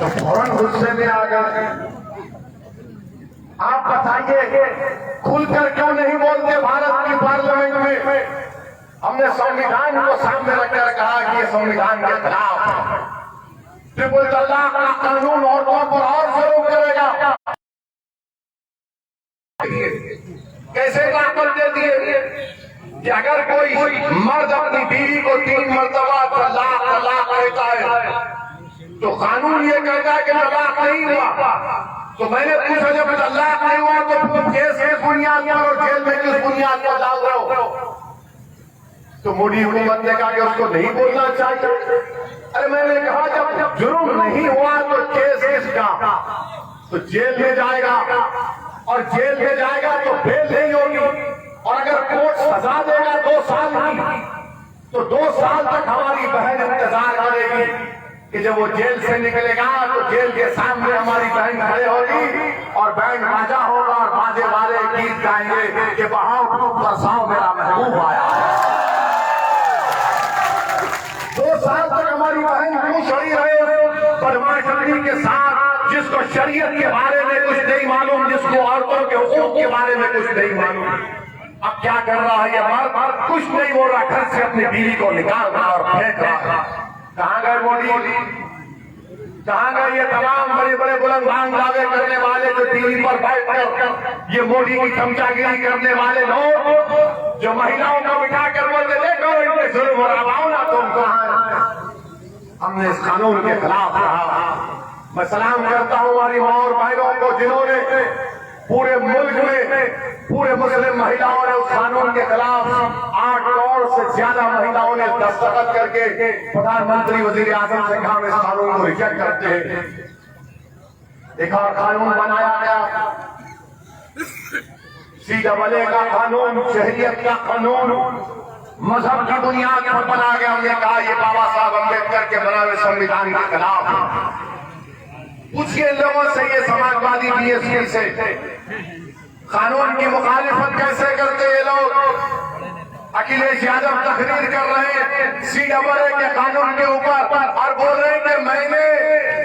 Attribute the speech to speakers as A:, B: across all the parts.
A: तो फौरन गुस्से में आ गए। आप बताइए खुलकर क्यों नहीं बोलते भारत की पार्लियामेंट में? हमने संविधान को सामने रखकर कहा कि ये संविधान के खिलाफ है। ट्रिपल तलाक का कानून औरतों पर और जरूर करेगा। कैसे ताकत दे दिए कि अगर कोई मर्द अपनी बीवी को 3 मरतबा तलाक देता है तो कानून ये कहता है कि तलाक नहीं हुआ। तो मैंने पूछा जब तलाक नहीं हुआ तो केस किस बुनियाद पर और जेल में किस बुनियाद पर डाल रहे हो? तो मोदी हुकूमत ने कहा कि उसको नहीं बोलना चाहिए। अरे मैंने कहा जब जुर्म नहीं हुआ तो केस किसका? तो जेल में जाएगा और जेल में जाएगा तो बेल नहीं होगी। और अगर कोर्ट सजा देगा 2 साल की तो 2 साल तक हमारी बहन इंतजार करेगी कि जब वो जेल से निकलेगा तो जेल के सामने हमारी बहन खड़े होगी और बैंड बाजा होगा और बाजे वाले गीत गाएंगे कि बहाव खूब बरसाओ मेरा महबूब आया है। 2 साल तक हमारी बहन क्यों खड़ी रहे बदमाशी के साथ, जिसको शरीयत के बारे में कुछ नहीं मालूम, जिसको औरतों के हुकूक के बारे में कुछ नहीं मालूम। अब क्या कर रहा है ये मर्द? कुछ नहीं बोल रहा, घर से अपनी बीवी को निकाल रहा और फेंक रहा। कहां गए मोदी? कहां गए ये तमाम बड़े बड़े बुलंद दावे करने वाले जो टीवी पर बैठकर ये मोदी की चमचागिरी करने वाले लोग जो महिलाओं को बिठा कर बोलते देखो इनके जुल्म हो रहा ना तुम कहां? हमने इस कानून के खिलाफ कहा। मैं सलाम करता हूं हमारी मां और बहनों को जिन्होंने पूरे मुल्क में पूरे मुस्लिम महिलाओं ने उस कानून के खिलाफ 8 करोड़ से ज्यादा महिलाओं ने दस्तखत करके प्रधानमंत्री वजीर आजम से कहा हम इस कानून को रिजेक्ट करते हैं। एक और कानून बनाया गया, CAA का कानून, शहरियत का कानून, मजहब की बुनियाद पर बना गया। हमने कहा ये बाबा साहब अम्बेडकर के बना हुए संविधान के खिलाफ है। पूछिए लोगों से ये समाजवादी BSP से कानून की मुखालिफत कैसे करते ये लोग? अखिलेश यादव तकरीर कर रहे हैं CAA के कानून के ऊपर और बोल रहे हैं कि मैंने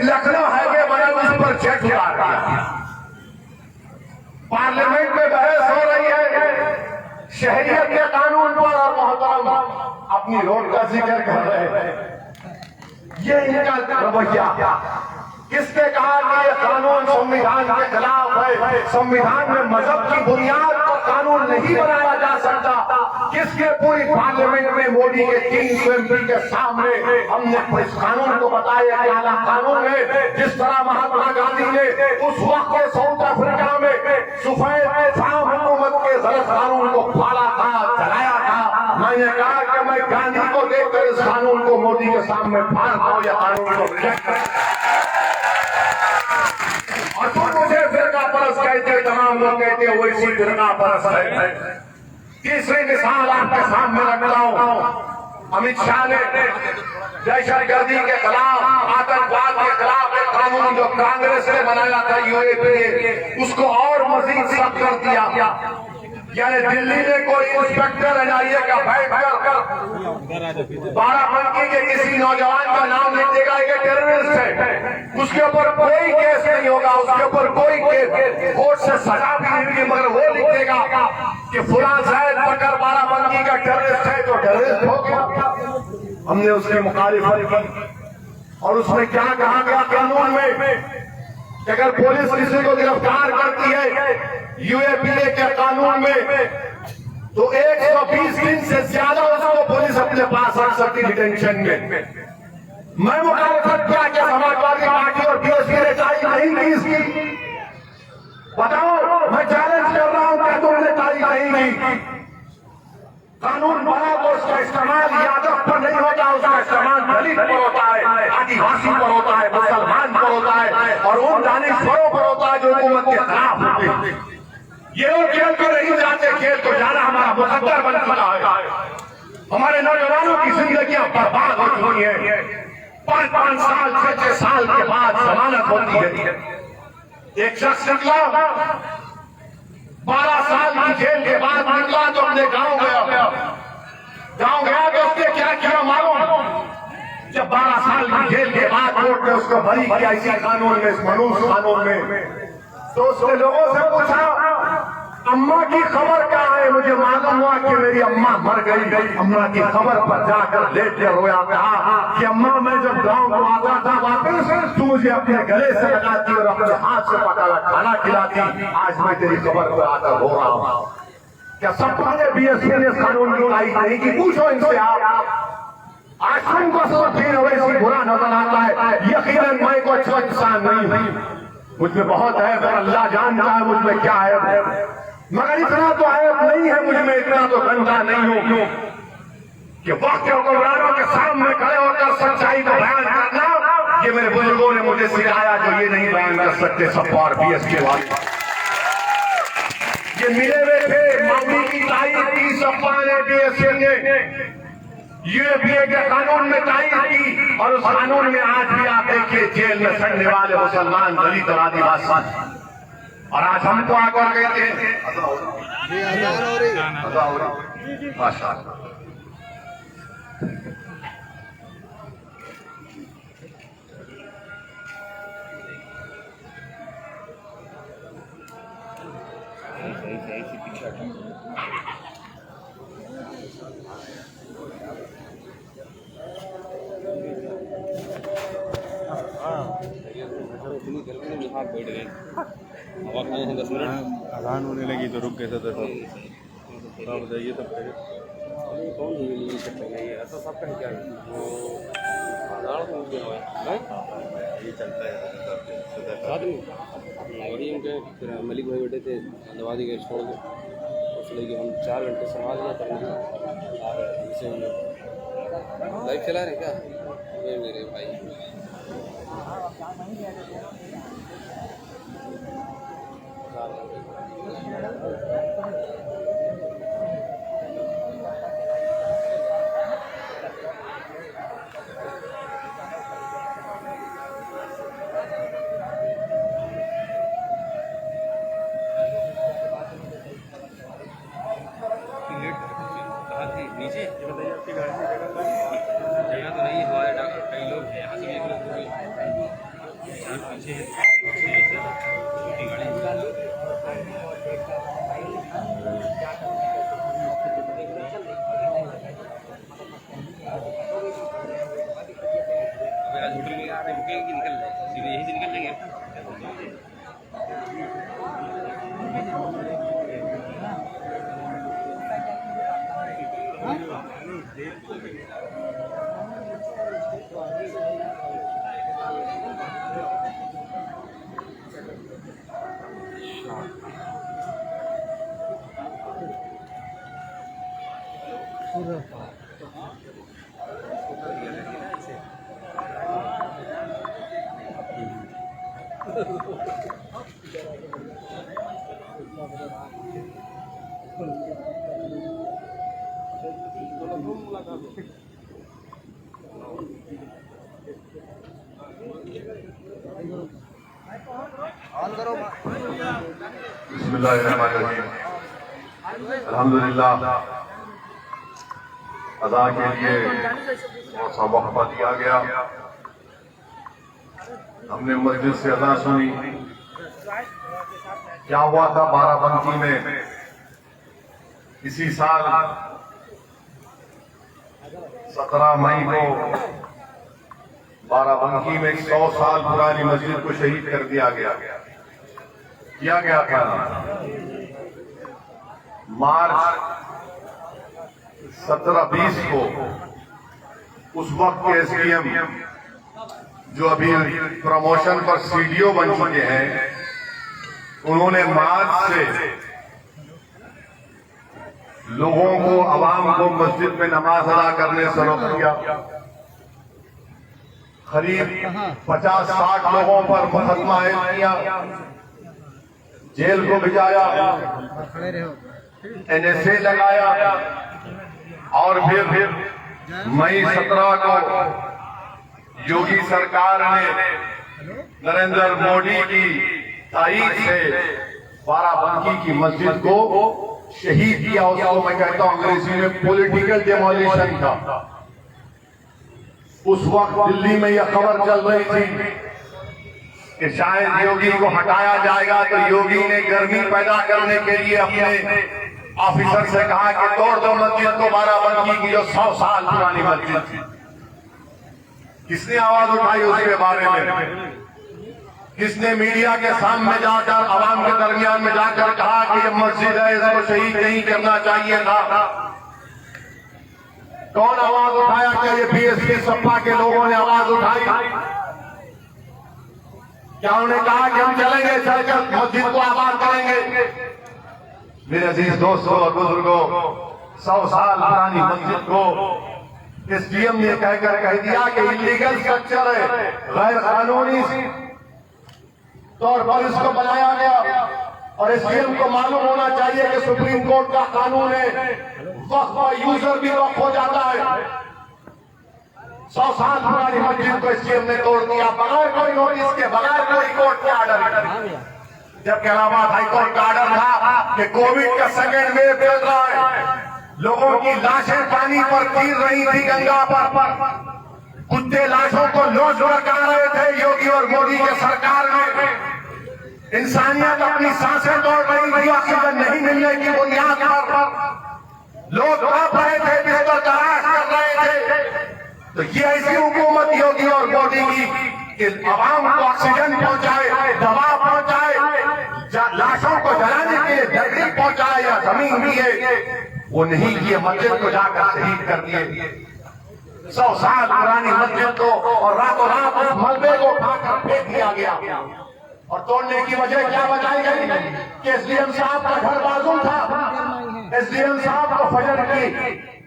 A: लखनऊ हाईवे बना उस पर चेक उतार दिया। पार्लियामेंट में बहस हो रही है शहरियत के कानून पर और मोहतरम अपनी रोड का जिक्र कर रहे हैं। ये इनका रवैया। किसने कहा कि ये कानून संविधान के खिलाफ है? संविधान में मजहब की बुनियाद पर कानून नहीं बनाया जा सकता। किसके पूरी पार्लियामेंट में मोदी के 300 MP के सामने हमने इस कानून को बताया आला कानून है। जिस तरह महात्मा गांधी ने उस वक्त के साउथ अफ्रीका में सफेद शाम हुकूमत के गलत कानून को फाड़ा था, चलाया था। मैंने कहा कि मैं गांधी को देखकर इस कानून को मोदी के सामने फाड़ता हूं या कानून को रिजेक्ट करता। और तुम मुझे फिरका परस कहते, तमाम लोग कहते वो इसी फिरका परस है। तीसरी मिसाल आपके सामने रखता हूं। अमित शाह ने दहशतगर्दी के खिलाफ, आतंकवाद के खिलाफ एक कानून जो कांग्रेस ने बनाया था UAPA, उसको और मजीद सख्त कर दिया। यानी दिल्ली में कोई इंस्पेक्टर NIA का बैठकर बाराबंकी के किसी नौजवान का नाम लिख देगा कि टेररिस्ट है, उसके ऊपर कोई केस नहीं होगा, उसके ऊपर कोई कोर्ट से सजा भी नहीं होगी, मगर वो लिख देगा कि फुलां जैद बकर बाराबंकी का टेररिस्ट है तो टेररिस्ट हो गया। हमने उसकी मुखालिफत की और उसमें क्या कहा गया कानून में कि अगर पुलिस किसी को गिरफ्तार करती है UAPA के कानून में तो 120 दिन से ज्यादा उसको पुलिस अपने पास रख सकती डिटेंशन में। मैं मुखालिफत क्या क्या समाजवादी पार्टी और BSP ने तारीख नहीं की इसकी? बताओ, मैं चैलेंज कर रहा हूं क्या तुमने तारीख नहीं की? कानून बना तो उसका इस्तेमाल यादव पर नहीं होता, उसका इस्तेमाल दलित पर होता है, आदिवासी पर होता है, मुसलमान पर होता है और उन दानिशवरों पर होता है जो हुकूमत के खिलाफ होते हैं। ये लोग खेल तो नहीं जाते, खेल तो जाना हमारा मुकद्दर बन चुका है। हमारे नौजवानों की जिंदगियां बर्बाद हो चुकी है। 5-5 साल 6-6 साल के बाद जमानत होती है। एक शख्स निकला 12 साल की जेल के बाद निकला तो अपने गांव गया तो उसने क्या किया मालूम? जब 12 साल की जेल के बाद कोर्ट ने उसको बरी किया इसी कानून में, इस मनुष्य कानून में, तो उसने लोगों से पूछा अम्मा की खबर कहाँ है? मुझे मालूम हुआ कि मेरी अम्मा मर गई। अम्मा की खबर पर जाकर लेट कर रोया, कहा कि अम्मा मैं जब गांव को आता था वापस तू मुझे अपने गले से लगाती और अपने हाथ से पकाया खाना खिलाती। आज मैं तेरी खबर पर आकर रो रहा हूँ। क्या सब ने बीएसपी ने कानून की तारीफ नहीं की? पूछो इनसे आप। आज तुमको सब फिर वैसी बुरा नजर आता है। यकीनन मैं कोई अच्छा इंसान नहीं हूँ, मुझमें बहुत है, पर अल्लाह जानता है मुझमें क्या है, मगर इतना तो है नहीं है मुझमें, इतना तो गंदा नहीं हूं कि वक्त के हुक्मरानों के सामने खड़े होकर सच्चाई को बयान करना, ये मेरे बुजुर्गों ने मुझे सिखाया, जो ये नहीं बयान कर सकते सब और बीएसपी वाले। ये मिले हुए थे मौली की तारीफ की सपा ने, बीएसपी ने यूएपीए के कानून में तारीफ की, और उस कानून में आज भी आप देखिए जेल में सड़ने वाले मुसलमान, दलित और आदिवासी, और आज हमको आकर कहते हैं माशाअल्लाह।
B: बैठ गए, हवा खाए हैं 10 मिनट,
C: अजान होने लगी तो रुक गए थे। तो बताइए तब फिर
B: कौन ये ऐसा सबका है क्या?
C: ये चलता है
B: वही उनके फिर मलिक भाई बैठे थे, दवा दी गए छोड़ दो, इसलिए हम 4 घंटे संभाल लिया करना लाइव चला रहे क्या ये मेरे भाई। नीचे
C: बताइए आपकी गाड़ी की जगह
B: जगह तो नहीं, हमारे डॉक्टर कई लोग हैं, यहाँ से भी एक लोग पीछे छोटी गाड़ी आज होटल में आप रुकेंगे निकल जाए, सीधे यहीं से निकल लेंगे।
A: बिस्मिल्लाहिर्रहमानिर्रहीम। अल्हम्दुलिल्लाह अदा के लिए बहुत सा वक्फा दिया गया। हमने मस्जिद से अदा सुनी। क्या हुआ था बाराबंकी में इसी साल 17 मई को बाराबंकी में 100 साल पुरानी मस्जिद को शहीद कर दिया गया था। मार्च 17-20 को उस वक्त के एसडीएम जो अभी प्रमोशन पर सीडीओ बन चुके हैं, उन्होंने मार्च से लोगों को, आवाम को मस्जिद में नमाज अदा करने से रोक दिया। करीब 50-60 लोगों पर मुकदमा किया, जेल को भिजाया, एनएसए लगाया, और फिर मई 17 को योगी सरकार ने नरेंद्र मोदी की तारीख से बाराबंकी की मस्जिद को शहीद किया। उसको मैं कहता हूं अंग्रेजी में पॉलिटिकल डेमोलिशन था। उस वक्त दिल्ली में यह खबर चल रही थी कि शायद योगी को हटाया जाएगा, तो योगी ने गर्मी पैदा करने के लिए अपने ऑफिसर से कहा कि तोड़ दो मस्जिद को, बाराबंकी की जो 100 साल पुरानी मस्जिद थी। किसने आवाज उठाई उसके बारे में? किसने मीडिया के सामने जाकर आवाम के दरमियान में जाकर कहा कि ये मस्जिद है, इसको शहीद नहीं करना चाहिए था? कौन आवाज उठाया? क्या ये बीएसपी सपा के लोगों ने आवाज उठाई? क्या उन्हें कहा कि हम चलेंगे, चलकर मस्जिद को आबाद करेंगे? मेरे अजीज दोस्तों और बुजुर्गों, 100 साल पुरानी मस्जिद को एसडीएम ने कहकर कह दिया कि इलीगल स्ट्रक्चर है, गैर कानूनी तौर पर इसको बनाया गया। और एसडीएम को मालूम होना चाहिए कि सुप्रीम कोर्ट का कानून है, वक्फ यूजर भी वक्फ हो जाता है। 100 साल पुरानी मस्जिद को एसडीएम ने तोड़ दिया बगैर कोई नोटिस के, बगैर कोई कोर्ट के ऑर्डर। जबकि इलाहाबाद हाईकोर्ट का ऑर्डर था कि कोविड का सेकेंड वेव चल रहा है, लोगों की लाशें पानी पर गिर रही थी गंगा पर, कुत्ते लाशों को लॉज लगा रहे थे योगी और मोदी के सरकार में। इंसानियत अपनी सांसें तोड़ रही थी ऑक्सीजन नहीं मिलने की बुनियाद पर, लोग तड़प रहे थे, बिस्तर तलाश कर रहे थे। तो ये ऐसी हुकूमत योगी और मोदी की कि आवाम को ऑक्सीजन पहुंचाए, दवा पहुंचाए, लाशों को जलाने के लिए लकड़ी पहुंचाए या जमीन दिए, वो नहीं किए। मस्जिद को जाकर शहीद कर दिए, 100 साल पुरानी मस्जिद को, और रातों रात उस मलबे को उठाकर फेंक दिया गया। और तोड़ने की वजह क्या बताई गई कि एसडीएम साहब का घर बाजू था। एसडीएम साहब को फजर की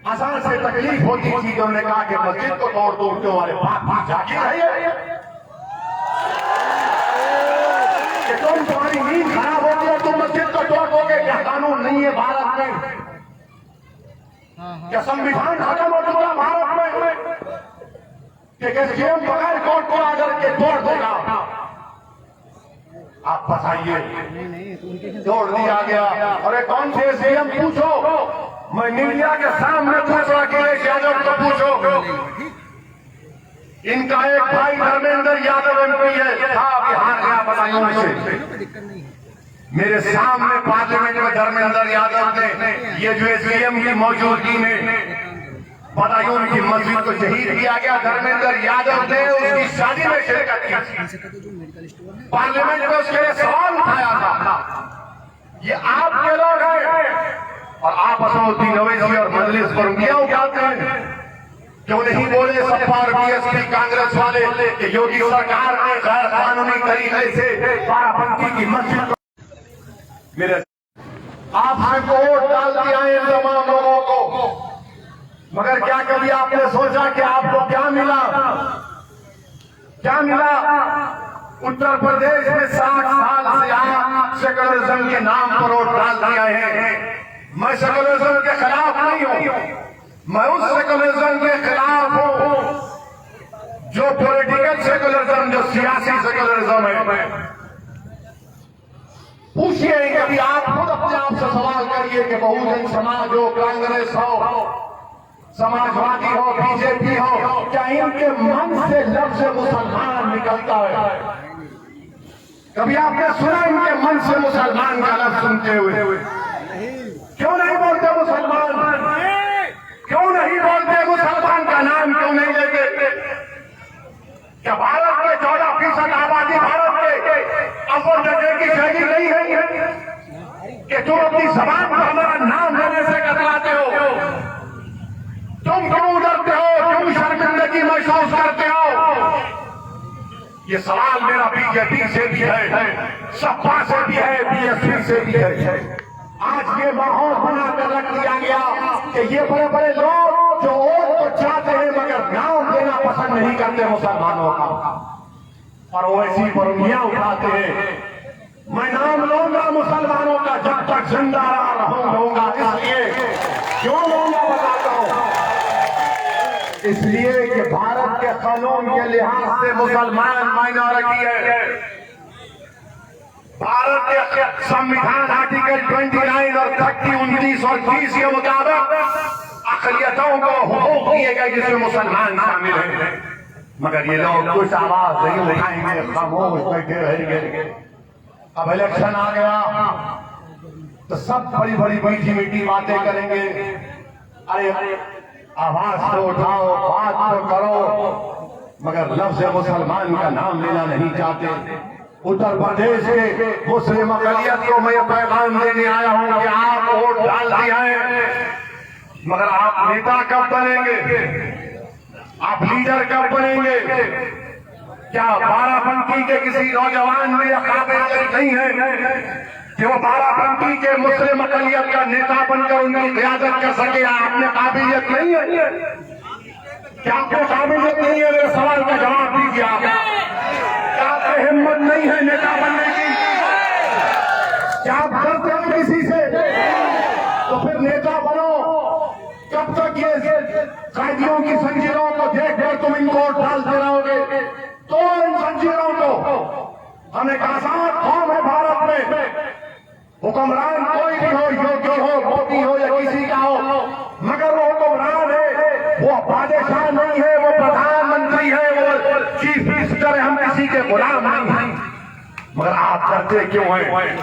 A: अजान से तकलीफ होती थी, तो उन्होंने कहा कि मस्जिद को तोड़ दो, क्यों? हमारे बाप जागी रही है कि तुम, तुम्हारी नींद खराब होती है, तुम मस्जिद को तोड़ दोगे? क्या कानून नहीं है भारत में? क्या संविधान खत्म हो चुका भारत में कि एसडीएम बगैर कोर्ट को आकर के तोड़ देगा? आप बताइए, तोड़ दिया गया। अरे कौन से एसडीएम पूछो, मैं मीडिया के सामने पूछ रहा, अखिलेश यादव को पूछो। इनका एक भाई धर्मेंद्र यादव एमपी है, था बिहार गया, बताइए उनसे। मेरे सामने पार्लियामेंट में धर्मेंद्र यादव ने ये जो एसडीएम की मौजूदगी में बताइए उनकी मस्जिद को शहीद किया गया। धर्मेंद्र यादव ने उसकी शादी में शिरकत की, पार्लियामेंट में उसके लिए सवाल उठाया था। ये आपके लोग हैं और आप असदुद्दीन ओवैसी और मजलिस पर उंगलियां उठाते हैं। क्यों नहीं बोले सपा और बीएसपी कांग्रेस वाले कि योगी सरकार ने गैर कानूनी तरीके से बाराबंकी की मस्जिद को? मेरे आपने वोट डाल दिया है इन तमाम लोगों को, मगर क्या कभी आपने सोचा कि आपको क्या मिला? क्या मिला? उत्तर प्रदेश में 60 साल से आप सेकुलरिज्म के नाम पर वोट डाल दिया है। मैं सेकुलरिज्म के खिलाफ नहीं हूं, मैं उस सेकुलरिज्म के खिलाफ हूं जो पॉलिटिकल सेकुलरिज्म, जो सियासी सेकुलरिज्म है। पूछिए कभी आप खुद अपने आप से सवाल करिए कि बहुजन समाज हो, कांग्रेस हो, समाजवादी हो, बीजेपी हो, क्या इनके मन से लफ्ज़ मुसलमान निकलता है? कभी आपने सुना इनके मन से मुसलमान का लफ्ज़ सुनते हुए? क्यों नहीं बोलते मुसलमान? क्यों नहीं बोलते मुसलमान का नाम क्यों नहीं लेते? क्या भारत में 14% आबादी भारत के अफोर्ड की शहीद नहीं है कि तुम अपनी जबान पर हमारा नाम लेने से कतराते हो? तुम क्यों डरते हो? क्यों शर्मिंदगी महसूस करते हो? ये सवाल मेरा बीजेपी से भी है, सपा से भी है, बीएसपी से भी है। आज ये माहौल बनाकर रख दिया गया कि ये बड़े बड़े लोग जो वोट तो चाहते हैं मगर नाम देना पसंद नहीं करते मुसलमानों का, और वो ऐसी बरंगियां उठाते हैं। मैं नाम लूंगा मुसलमानों का जब तक जिंदा रहूंगा। इसलिए क्यों लूंगा बताता हूं, इसलिए कि भारत के कानून के लिहाज से मुसलमान माइनॉरिटी है। भारत के संविधान आर्टिकल 29 और 30, 29 और 30 के मुताबिक अक़लियतों को हुकूक दिए गए जिसमें मुसलमान शामिल हैं। मगर ये लोग कुछ आवाज नहीं उठाएंगे, खामोश बैठे रहेंगे। अब इलेक्शन आ गया तो सब बड़ी बड़ी मीठी मीठी बातें करेंगे। अरे आवाज तो उठाओ, बात तो करो, मगर लफ्ज़ मुसलमान का नाम लेना नहीं चाहते। उत्तर प्रदेश के मुस्लिम अक़लियत को मैं पैगाम देने आया हूं कि आप वोट डाल दिया है, मगर आप नेता कब बनेंगे, आप लीडर कब बनेंगे? क्या बाराबंकी के किसी नौजवान में यह काबिलियत नहीं है कि वो बाराबंकी के मुस्लिम अक़लियत का नेता बनकर उनकी क़यादत कर सके? आप में काबिलियत नहीं है? क्या आपको काबिलियत नहीं है? मेरे सवाल का जवाब दीजिए आप। क्या आपको हिम्मत नहीं है नेता बनने की? क्या आप डरते हैं किसी से? तो फिर नेता बनो। कब तक ये कैदियों की जंजीरों को देख कर तुम इनको डालते रहोगे? तो इन जंजीरों को, हम एक आजाद कौम है भारत में, हुक्मरान कोई भी हो, योगी हो, मोदी हो या किसी का हो, मगर वो हुक्मरान है, वो बादशाह नहीं है, वो प्रधानमंत्री है, वो चीफ मिनिस्टर है, हम किसी के गुलाम नहीं हैं। मगर आप करते क्यों हैं?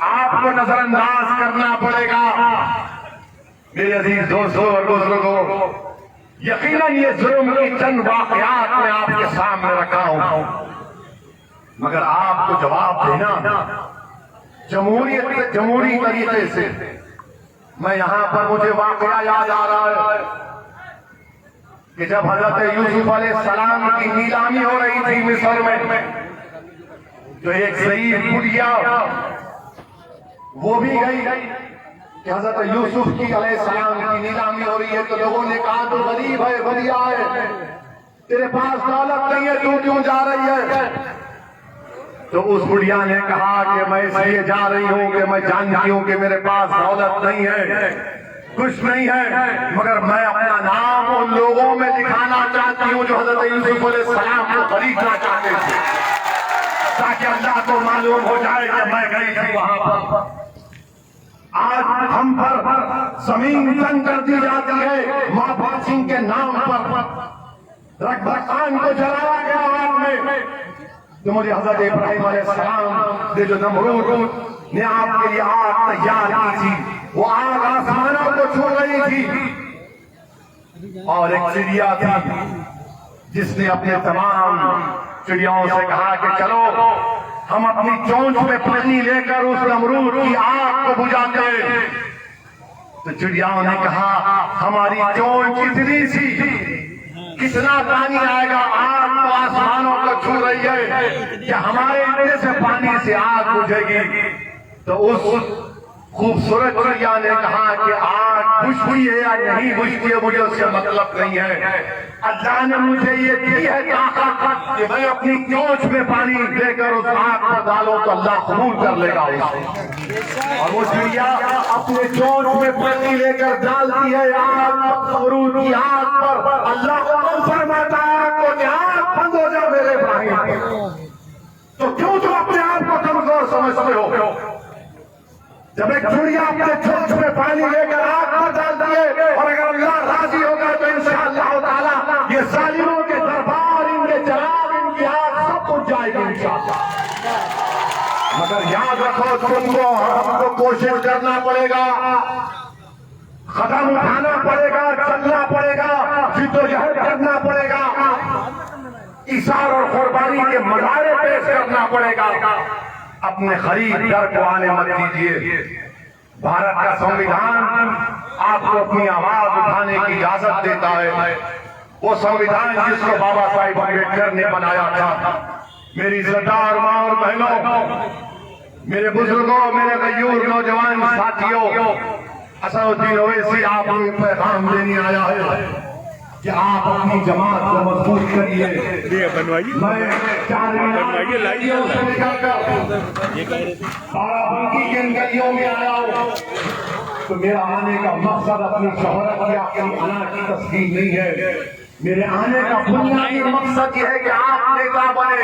A: आपको नजरअंदाज करना पड़ेगा। मेरे अजीज दोस्तों और बुजुर्गों, यकीनन ये जुल्म की चंद वाकयात मैं आपके सामने रखा हूं, मगर आपको जवाब देना जमहूरी तरीके से। मैं यहां पर मुझे वाकया याद आ रहा है कि जब हजरत यूसुफ अलैहिस्सलाम की नीलामी हो रही थी मिस्र में, तो एक ज़ईफ बुढ़िया वो भी गई कि हजरत यूसुफ की अलैहिस्सलाम की नीलामी हो रही है। तो लोगों ने कहा तू गरीब है, बढ़िया है, तेरे पास दौलत नहीं है, तू क्यों जा रही है? तो उस बुढ़िया ने कहा कि मैं इसलिए जा रही हूं कि मैं जानती हूं कि मेरे पास दौलत नहीं है, कुछ नहीं है, मगर मैं अपना नाम उन लोगों में दिखाना चाहती हूं जो हजरत यूसुफ अलैहिस्सलाम को खरीदना चाहते थे, ताकि अल्लाह को मालूम हो जाए कि मैं गई थी वहां पर। आज हम पर जमीन तंग कर दी जाती है महाभक्त सिंह के नाम पर, रखबखान को जलाया गया आग में। तो मुझे हजरत इब्राहिम अलैहिस्सलाम ने जो नमरूद ने आपके लिए आग तैयार की थी, वो आग आसमानों को छू रही थी, और एक चिड़िया थी जिसने अपने तमाम चिड़ियाओं से कहा कि चलो हम अपनी चोंच में पानी लेकर उस नमरूद की आग को बुझाते हैं। तो चिड़ियाओं ने कहा हमारी चोंच कितनी सी, कितना पानी आएगा, आग तो आसमानों को छू रही है, क्या हमारे इतने से पानी से आग बुझेगी? तो उस खूबसूरत चिड़िया ने कहा कि आग बुझती है या नहीं बुझती है मुझे उससे मतलब नहीं है, अल्लाह ने मुझे ये दी है ताकत कि मैं अपनी चोंच में पानी लेकर उस आग पर डालूं तो अल्लाह कबूल कर लेगा उसे। और वो चिड़िया अपने चोंच में पानी लेकर डालती है आग नमरूद की आग पर, अल्लाह को फरमाता है आग को आग बंद हो जाओ मेरे इब्राहिम। तो क्यों तुम अपने आप को कमजोर समझते हो? जब एक चिड़िया अपने चोंच में पानी लेकर आग पर डालती है, और अगर अल्लाह राजी होगा तो इंशाअल्लाह ताला ये जालिमों के दरबार, इनके जलाल, इनकी आग सब कुछ जाएगी इंशाअल्लाह। मगर याद रखो तुमको हमको कोशिश करना पड़ेगा, कदम उठाना पड़ेगा, चलना पड़ेगा, जिद्दोजहद करना पड़ेगा, इशार और कुर्बानी के मज़ारे पेश करना पड़ेगा। अपने खरीद दर को आने मत दीजिए। भारत का संविधान आपको अपनी आवाज उठाने की इजाजत देता है, वो संविधान जिसको बाबा साहिब अम्बेडकर ने बनाया था। मेरी इज्जतदार मां और बहनों, मेरे बुजुर्गों, मेरे गयूर नौजवान साथियों, असदुद्दीन ओवैसी आपको पैगाम देने आया है कि आप अपनी जमात को मजबूत करिए। मैं बनवाइए लाइए से निकलकर बाराबंकी के गलियों में आया हूँ, तो मेरा आने का मकसद अपनी शोहरत या अपनी अना की तस्वीर नहीं है। मेरे आने का बुनियादी मकसद यह है कि आप नेता बने,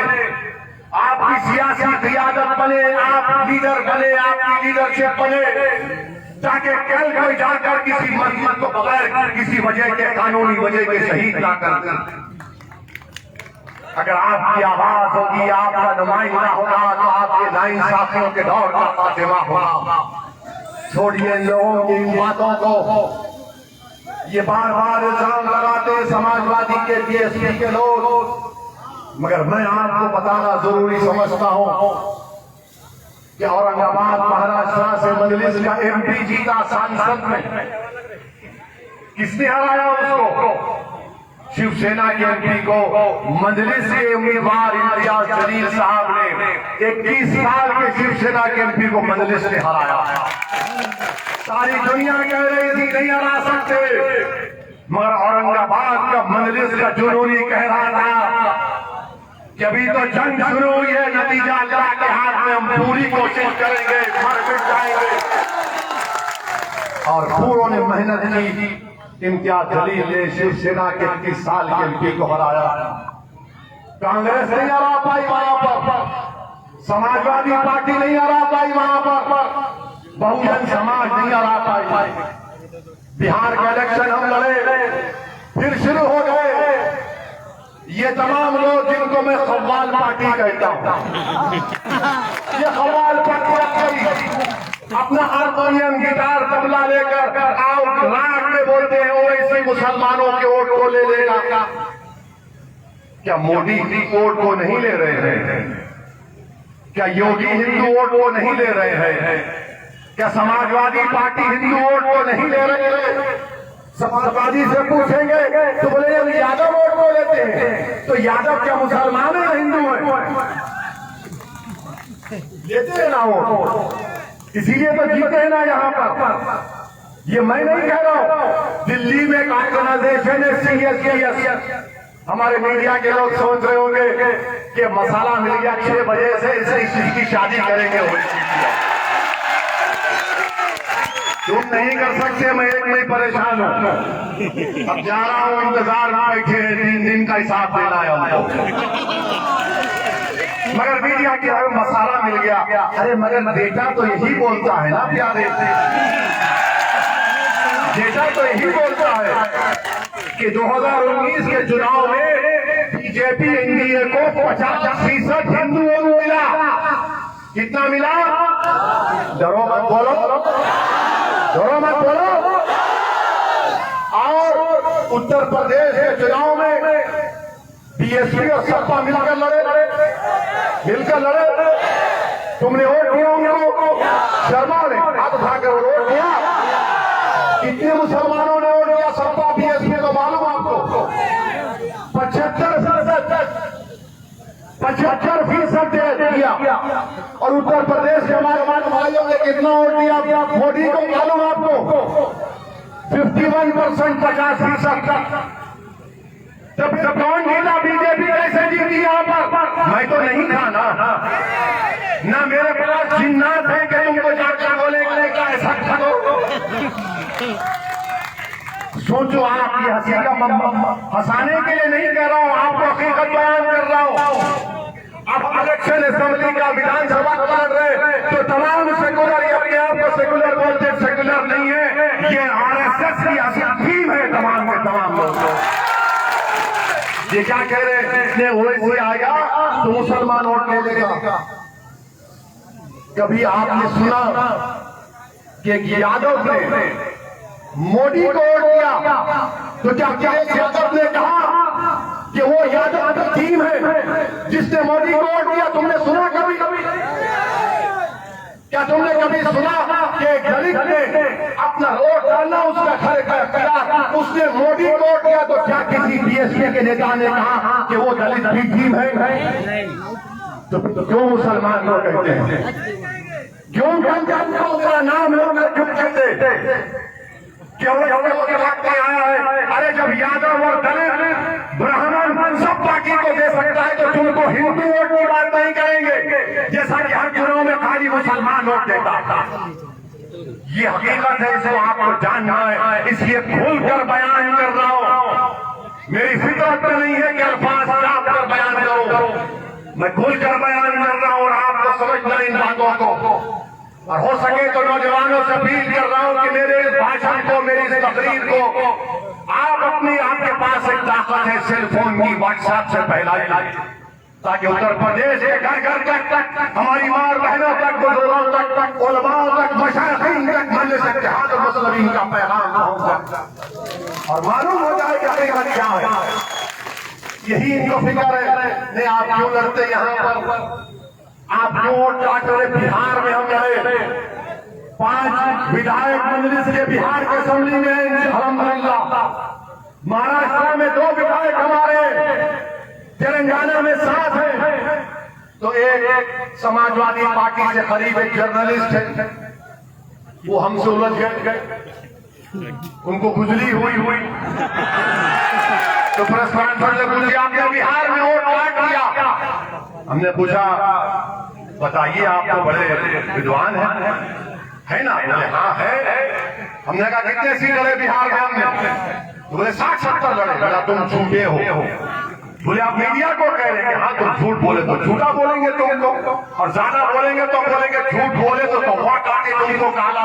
A: आपकी सियासी क़ियादत बने, आप लीडर बने, आपकी लीडरशिप बने, ताकि कल कोई जाकर किसी मजहब को बगैर किसी वजह के, कानूनी वजह के शहीद ना कर। अगर आपकी आवाज होगी, आपका नुमाइंदा होगा, तो आपके नाइंसाफियों के दौर का खात्मा होगा। छोड़िए लोगों की इन बातों को। ये बार बार इल्जाम लगाते समाजवादी के बीएसपी के लोग, मगर मैं आपको बताना जरूरी समझता हूं कि औरंगाबाद महाराष्ट्र से मजलिस का एमपी जीता सांसद में, किसने हराया उसको? शिवसेना के एमपी को मजलिस के उम्मीदवार इम्तियाज जलील साहब ने 21 साल के शिवसेना के एमपी को मजलिस ने हराया। सारी दुनिया कह रही थी नहीं हरा सकते, मगर औरंगाबाद का मजलिस का जुनूनी कह रहा था कि अभी तो जंग शुरू हुई है, नतीजा अल्लाह के हाथ में, हम पूरी कोशिश करेंगे, मर मिट जाएंगे। और पूरों ने मेहनत की। इम्तियाज जलील ने शिवसेना के 21 साल के एमपी को हराया। कांग्रेस नहीं हरा पाई वहां पर, समाजवादी पार्टी नहीं हरा पाई वहां पर, बहुजन समाज नहीं हरा पाई। बिहार के इलेक्शन हम लड़े, फिर शुरू हो गए। ये तमाम लोग जिनको मैं खव्वाल पार्टी कहता हूं, ये खव्वाल पार्टी अपना हारमोनियम, गिटार, तबला लेकर आओ राग में बोलते हैं, वैसे मुसलमानों के वोट को ले लेगा। क्या मोदी वोट को नहीं ले रहे हैं? क्या योगी हिंदू वोट को नहीं ले रहे हैं? क्या समाजवादी पार्टी हिंदू वोट को नहीं ले रहे हैं? समाजवादी से पूछेंगे तो बोले यादव वोट को लेते हैं, तो यादव क्या मुसलमान है हिंदू है? लेते हैं ना वोट, इसीलिए तो जीते हैं ना यहाँ पर। ये मैं नहीं कह रहा हूं, दिल्ली में एक ऑर्गेनाइजेशन है CSIS। हमारे मीडिया के लोग सोच रहे होंगे कि मसाला मिल गया 6 बजे से इसकी शादी करेंगे। तुम नहीं कर सकते, मैं एक नहीं परेशान हूं। अब जा रहा हूं, इंतजार में बैठे 3 दिन का हिसाब देना है हमको। मगर मीडिया की मसाला मिल गया। अरे मगर बेटा तो यही बोलता है ना प्यारे, बेटा तो यही बोलता है कि 2019 के चुनाव में बीजेपी एनडीए को 50% हिंदू वोट मिला। कितना मिला? डरो मत बोलो, डरो मत बोलो। और उत्तर प्रदेश के चुनाव में बीएसपी और सपा मिलकर लड़े। तुमने वोट दिया उनको, शर्मा ने हाथ उठाकर वोट दिया। कितने मुसलमानों ने वोट दिया सपा बीएसपी को मालूम आपको? 75% दिया। और उत्तर प्रदेश के हमारे भाइयों ने कितना वोट दिया मोदी को मालूम आपको? 51%, 50%। तब कौन जीता? बीजेपी कैसे जीती यहाँ पर? मैं तो नहीं था ना मेरे पास जिन्नात है कि तुमको जाकर बोले का ऐसा करो। सोचो, आपकी हंसी का हंसाने के लिए नहीं कह रहा हूँ, आपको हकीकत बयान कर रहा हूँ। अब इलेक्शन असेंबली का विधानसभा लड़ रहे तो तमाम सेकुलर, अपने आप को सेकुलर बोलते, सेकुलर नहीं है, ये RSS की थीम है तमाम के तमाम लोग। ये क्या कह रहे हैं? इसने ओवैसी आएगा तो मुसलमान वोट ले लेगा। कभी आपने सुना कि यादव ने मोदी को वोट दिया तो क्या यादव ने कहा कि वो यादव की टीम है जिसने मोदी को वोट दिया? तुमने सुना कभी? क्या तुमने कभी सुना कि दलित ने अपना वोट डालना उसका खर्च किया, उसने मोदी को वोट दिया? तो क्या किसी बीएसपी के नेता ने कहा कि वो दलित की टीम है? तो क्यों मुसलमान लोग कहते हैं? क्यों उसका नाम लोग चुप कहते? क्यों के वक्त में आया है? अरे जब यादव और दलित ब्राह्मण सब पार्टी को दे सकता है तो तुमको हिंदू वोट की बात नहीं करेंगे, जैसा कि हर चुनाव में खाली मुसलमान वोट देता था। ये हकीकत है, इसको आपको जानना है, इसलिए खुलकर बयान कर रहा हूं। मेरी फितरत में नहीं है कि अल्फाज आप कर बयान करो, मैं खुलकर बयान कर रहा हूं और आपको समझना इन बातों को। और हो सके तो नौजवानों से अपील कर रहा हूं कि मेरे इस भाषण को, मेरी इस तकरीर को आप अपनी आपके पास एक ताकत है सेल फोन की, व्हाट्सएप से फैलाई, ताकि उत्तर प्रदेश के घर घर तक हमारी मार बहनों तक, बुजुर्गों तक, उलमाओं तक, मशाइखीन तक मजलिस इत्तेहाद मुस्लिमीन का पैगाम पहुंच जाए और मालूम हो जाए कि हकीकत क्या है। यही इनको फिक्र है। नहीं आप क्यों लड़ते यहाँ पर, आप क्यों वोट काट रहे? बिहार में हम रहे 5 विधायक मजलिस के बिहार के असेंबली में अल्हम्दुलिल्लाह, महाराष्ट्र में 2 विधायक हमारे, तेलंगाना में 7 है। तो एक समाजवादी पार्टी से करीब एक जर्नलिस्ट है, वो हमसे उलझ गए, उनको खुजली हुई तो प्रेस कॉन्फ्रेंस में पूछा आपने बिहार में वोट काट दिया। हमने पूछा बताइए आप तो बड़े विद्वान है ना? बोले हाँ है। हमने कहा कितने सीट लड़े बिहार में? हमने बोले 60-70 लड़े। बोला तुम झूठे हो। बोले आप मीडिया को कह रहे हैं हाँ तुम झूठ बोले तो झूठा बोलेंगे तुमको, और ज्यादा बोलेंगे तो बोलेंगे झूठ बोले तो वोट आके तुमको काला।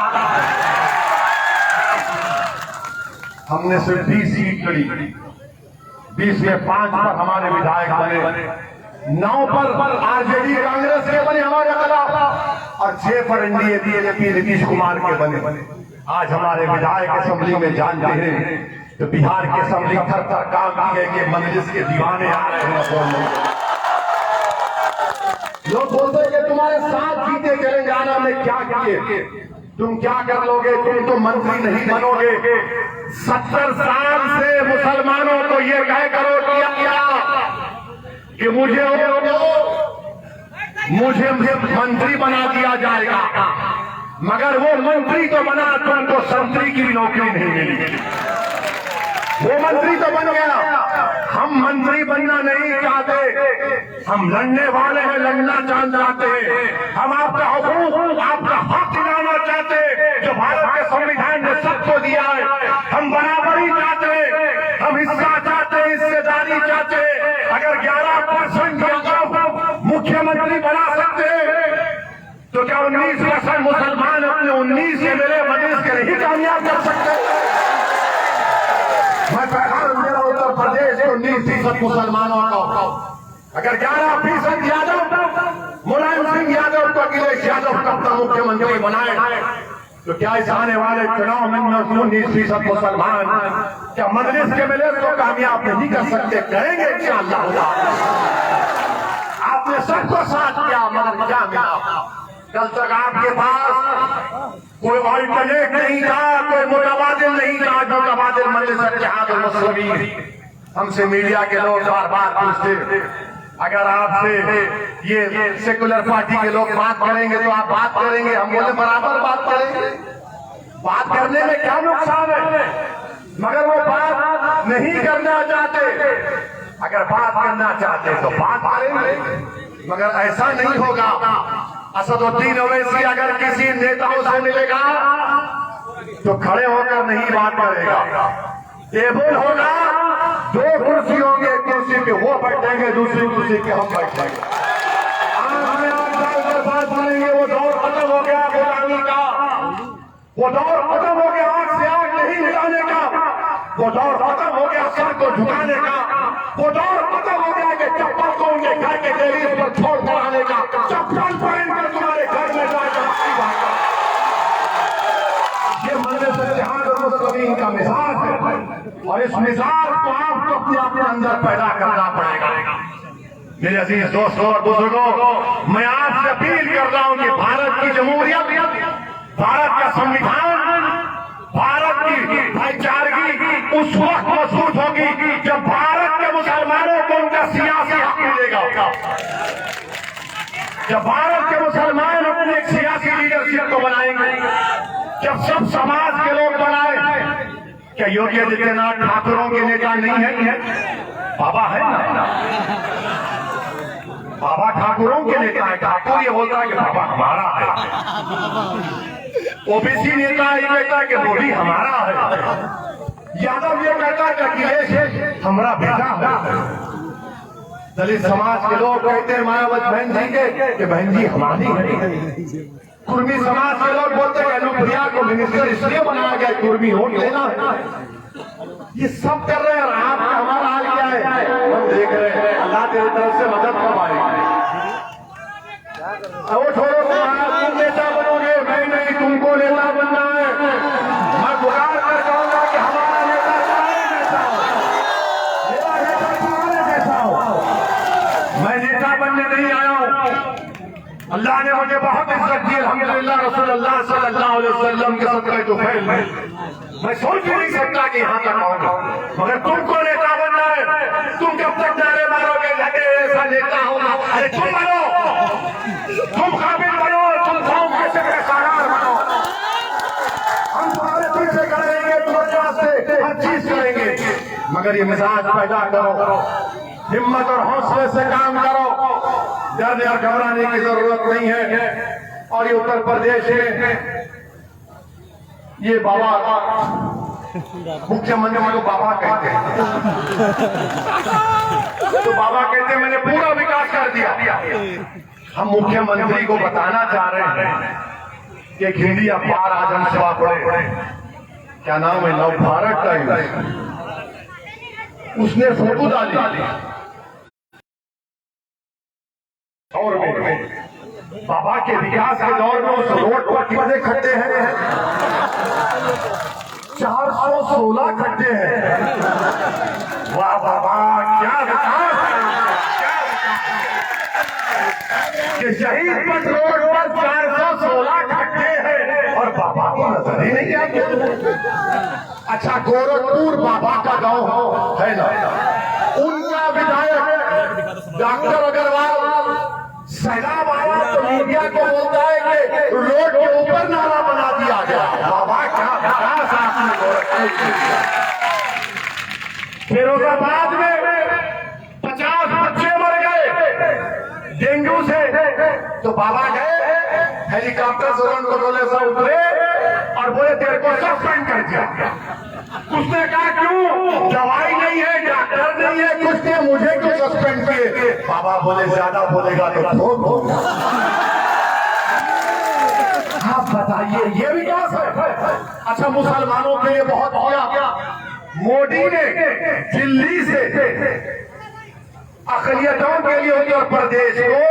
A: हमने सिर्फ 20 सीट लड़ी, 20 में 5 पर हमारे विधायक बने, 9 पर आरजेडी कांग्रेस के बने हमारे खिलाफ, और 6 पर एनडीए बीजेपी नीतीश कुमार के बने। आज हमारे विधायक असेंबली में जानते हैं तो बिहार की असेंबली थर थर कांपती है कि मजलिस के दीवाने आ रहे हैं। लोग बोलते हैं कि तुम्हारे साथ जीते तेलंगाना में क्या किए, तुम क्या कर लोगे, तुम तो मंत्री नहीं बनोगे। 70 साल से मुसलमानों को ये कह करो किया कि मुझे मंत्री बना दिया जाएगा, मगर वो मंत्री तो बना, तुमको संतरी की भी नौकरी नहीं मिली। वो मंत्री तो बन गया, हम मंत्री बनना नहीं चाहते, हम लड़ने वाले हैं, लड़ना चाहते हैं। हम आपका हुकूक, आपका हक दिलाना चाहते हैं जो भारत के संविधान ने सबको दिया है। हम बराबरी चाहते हैं, हम हिस्सा चाहते हैं, हिस्सेदारी चाहते हैं। अगर 11% मुख्यमंत्री बना सकते हैं तो क्या 19% मुसलमान अपने 19 MLA मजलिस के नहीं कामयाब कर सकते? मैं पैगाम दे रहा हूं उत्तर प्रदेश के 19% मुसलमानों का, अगर 11% यादव, मुलायम सिंह यादव तो अखिलेश यादव का अपना मुख्यमंत्री बनाए तो क्या इस आने वाले चुनाव में 19% मुसलमान क्या मजलिस के मिले तो कामयाब नहीं कर सकते? करेंगे इंशाअल्लाह। आपने सबको साथ किया मगर क्या मिला? कल तक आपके पास कोई अल्टरनेट नहीं था, कोई मुतबादिल नहीं था। जो मुतबादिल मजलिस इत्तेहाद मुस्लिमीन, हमसे मीडिया के लोग बार बार पूछते, अगर आपसे ये सेकुलर पार्टी के लोग बात करेंगे तो आप बात करेंगे? हम बोले बराबर बात करेंगे, बात करने में क्या नुकसान है? मगर वो बात नहीं करना चाहते। अगर बात करना चाहते तो बात करेंगे, मगर ऐसा नहीं होगा। असदुद्दीन ओवैसी अगर किसी नेताओं से मिलेगा तो खड़े होकर नहीं बात करेगा, टेबल होगा, 2 कुर्सी होंगे, एक कुर्सी पे वो बैठेंगे, दूसरी कुर्सी पे हम बैठेंगे। आंख में आंख डालकर बात करेंगे। वो दौर खत्म हो गया गुलामी का, वो दौर खत्म हो गया आंख से आंख नहीं मिलाने का, वो दौर खत्म हो गया सर को झुकाने का, वो दौर खत्म हो गया कि चप्पल को उनके घर के दहलीज पर छोड़ कर आने का। चप्पल पहनकर तुम्हारे घर में जाएगा। ये मजलिस इत्तेहाद मुस्लिमीन का मिजाज है और इस मिजाज को आपको अपने अंदर पैदा करना पड़ेगा। मेरे अजीज दोस्तों और बुजुर्गों, मैं आपसे अपील कर रहा हूं कि भारत की जमहूरियत, भारत का संविधान, भारत की भाईचारगी उस वक्त मजबूत होगी जब भारत के मुसलमानों को उनका सियासी हक मिलेगा, जब भारत के मुसलमान अपने एक सियासी लीडरशिप को बनाएंगे, जब सब समाज के लोग बनाए। क्या योगी आदित्यनाथ ठाकुरों के नेता नहीं है? बाबा है ना, बाबा ठाकुरों के नेता है। ठाकुर ये बोलता है कि बाबा हमारा है। ओबीसी नेता ये कहता है कि वो भी हमारा है। यादव ये कहता है कि अखिलेश हमारा बेटा है। दलित समाज के लोग कहते हैं मायावती बहन जी के कि बहन जी हमारी है। कुर्मी समाज के लोग बोलते हैं अनुप्रिया को मिनिस्टर इसलिए बनाया गया कुर्मी वोट लेना है। ये सब कर रहे हैं और आप हमारा हाल क्या है? हम देख रहे हैं। अल्लाह तेरी तरफ से मदद कब आएगी? वो छोड़ो, तुम नेता बनोगे, मैं नहीं, तुमको नेता बनना है। मैं पुकार कर कहूंगा कि हमारा नेता तुम्हारे जैसा हो, मेरा नेता तुम्हारे जैसा हो। मैं नेता बनने नहीं आया हूं। अल्लाह ने मुझे बहुत इज्जत दी, अल्हम्दुलिल्लाह। रसूलुल्लाह सल्लल्लाहु अलैहि वसल्लम के सदक़े तो फैल मैं सोच ही नहीं सकता कि यहाँ तक आऊंगा। मगर तुमको नेता बनना है। तुम जब तक नारे मारोगे लगे ऐसा नेता होगा, अरे तुम बनो, तुम काबिल बनो, तुम कौम के सेक्रेटरी बनो। हम तुम्हारे पीछे करेंगे, तुम्हारे वास्ते हर चीज करेंगे। मगर ये मिजाज पैदा करो, हिम्मत और हौसले से काम करो, डरने और घबराने की जरूरत नहीं है। और ये उत्तर प्रदेश में ये बाबा मुख्यमंत्री को बाबा कहते हैं, तो बाबा कहते हैं मैंने पूरा विकास कर दिया। हम मुख्यमंत्री को बताना चाह रहे हैं कि एक हिंदी अखबार आज हम सेवा पढ़े, क्या नाम है, नव भारत टाइम्स, उसने फोटो डाली और बाबा के विकास के दौर में उस रोड पर कितने खड्डे हैं? 416 खड्डे हैं। वाह बाबा, क्या विकास कि शहीद पथ रोड पर 416 खड्डे हैं और बाबा को नजर ही नहीं आता। अच्छा, गोरखपुर बाबा का गांव है ना, उनका विधायक डॉक्टर अग्रवाल सैलाब आया तो मीडिया को बोलता है कि रोड के ऊपर नाला बना दिया गया। बाबा क्या विकास आपने गोरखपुर किया। फिरोजाबाद में 50 बच्चे मर गए डेंगू से, तो बाबा गए हेलीकॉप्टर से उनको बोले से उतरे और बोले तेरे को सस्पेंड कर दिया। उसने कहा क्यों? दवाई नहीं है, डॉक्टर नहीं है, कुछ नहीं, मुझे क्यों सस्पेंड किए? बाबा बोले ज्यादा बोलेगा तो ठोक होगा। आप बताइए, ये विकास है? अच्छा, मुसलमानों के लिए बहुत किया। मोदी ने दिल्ली से अक़लियतों के लिए उत्तर प्रदेश को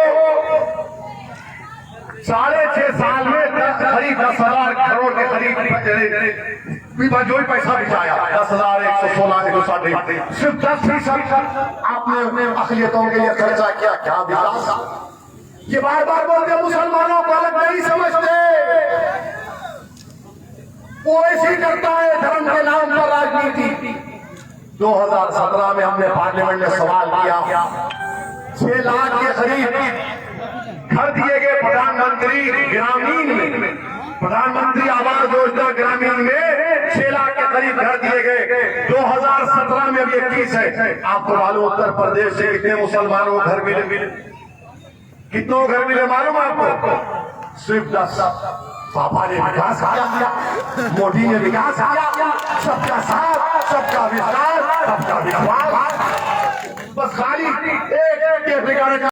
A: 6.5 साल में करीब 10,000 करोड़ के करीब जो ही पैसा बिछाया, 10,000, 116, 160, सिर्फ 10% आपने अक़लियतों के लिए खर्चा किया। क्या विकास? ये बार बार बोलते मुसलमानों को अलग नहीं समझते, वो ऐसे करता है धर्म के नाम पर राजनीति। 2017 में हमने पार्लियामेंट में सवाल किया, 6 लाख के करीब घर दिए गए प्रधानमंत्री ग्रामीण में, प्रधानमंत्री आवास योजना ग्रामीण में 6 लाख के करीब घर दिए गए। 2017 में अब 21 है। आपको मालूम उत्तर प्रदेश से कितने मुसलमानों को घर मिले? कितनों घर मिले मालूम आपको? सिर्फ 10। पापा ने विकास किया, मोदी ने विकास किया, सबका साथ, सबका विश्वास, सबका विश्वास, बस खाली एक के बिगाड़े का